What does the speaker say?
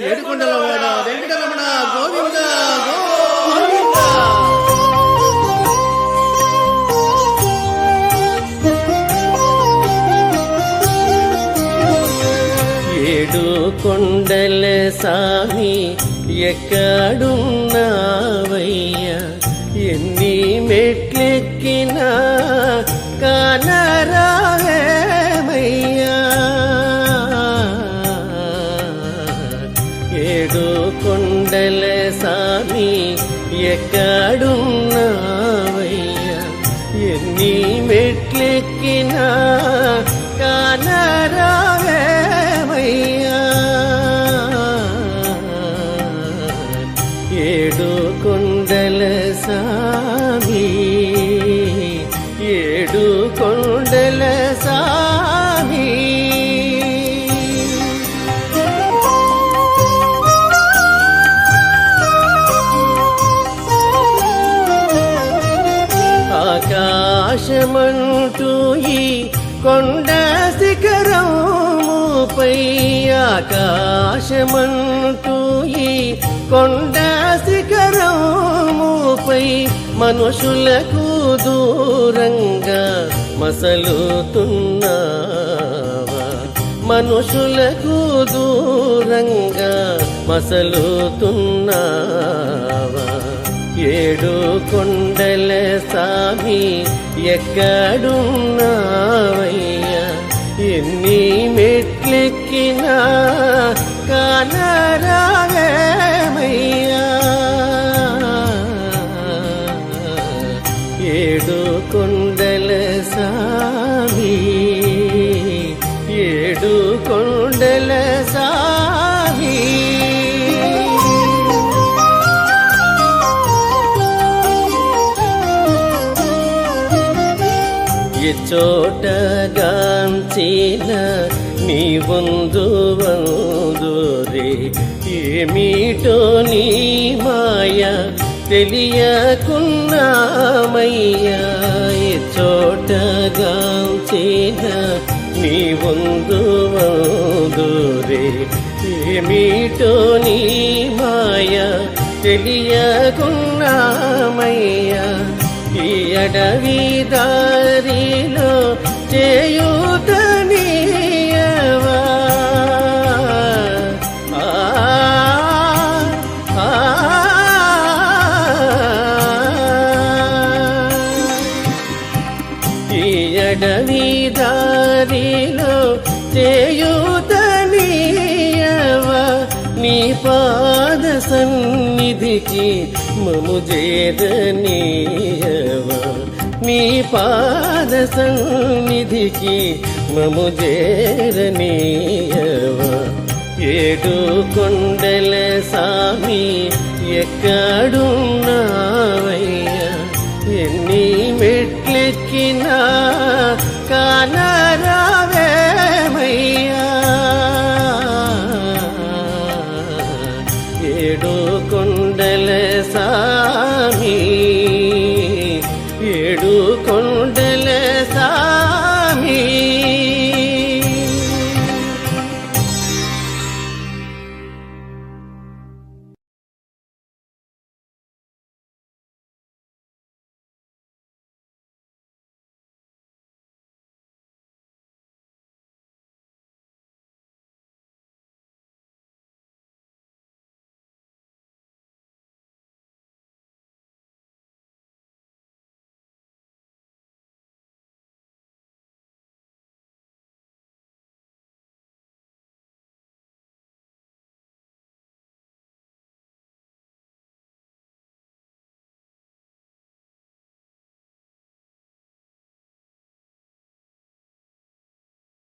ఏడుకొండలవాడ వెంకటరమణ గోవింద గోవింద. ఏడు కొండల సామి ఎక్కడున్నావయ్యా, ఎన్ని మెట్లెక్కినా కానరావేమయ్యా. ఏడు కొండల సామి ఎక్కడున్నావయ్యా, ఎన్ని మెట్లెక్కినా కానరావేమయ్యా. ఏడు కొండల సామి, ఏడు కొండల సామి. ఆకాశమంటూ ఈ కొండ శిఖరముపై, ఆకాశమంటూ ఈ కొండ శిఖరముపై మనుషులకు దూరంగా మసలుతున్నావా, మనుషులకు దూరంగా మసలుతున్నావా. ఏడు కొండల సామి ఎక్కడున్నావయ్యా, ఎన్ని మెట్లెక్కినా కానరావేమయ్యా. ఏడు కొండల సామి, ఏడు కొండల సామి. చోటగాంచిన నీ వందు వందురే, ఏమిటో నీ మాయ తెలియకున్నామయ్యా. చోటగాంచిన నీ వందు వందురే, ఏమిటో నీ మాయ తెలియకున్నామయ్యా. ఈ అడవి దారిలో చేయూతనీయవా, ఈ అడవి దారిలో చేయూతనీయవా. నీ పాద సన్నిధికి మము చేరనీయవా, నీ పాద సన్నిధికి మము చేరనీయవా. ఏడు కొండల సామి ఎక్కడున్నావయ్యా, ఎన్ని మెట్లెక్కినా కానరావేమయ్యా. ఏడు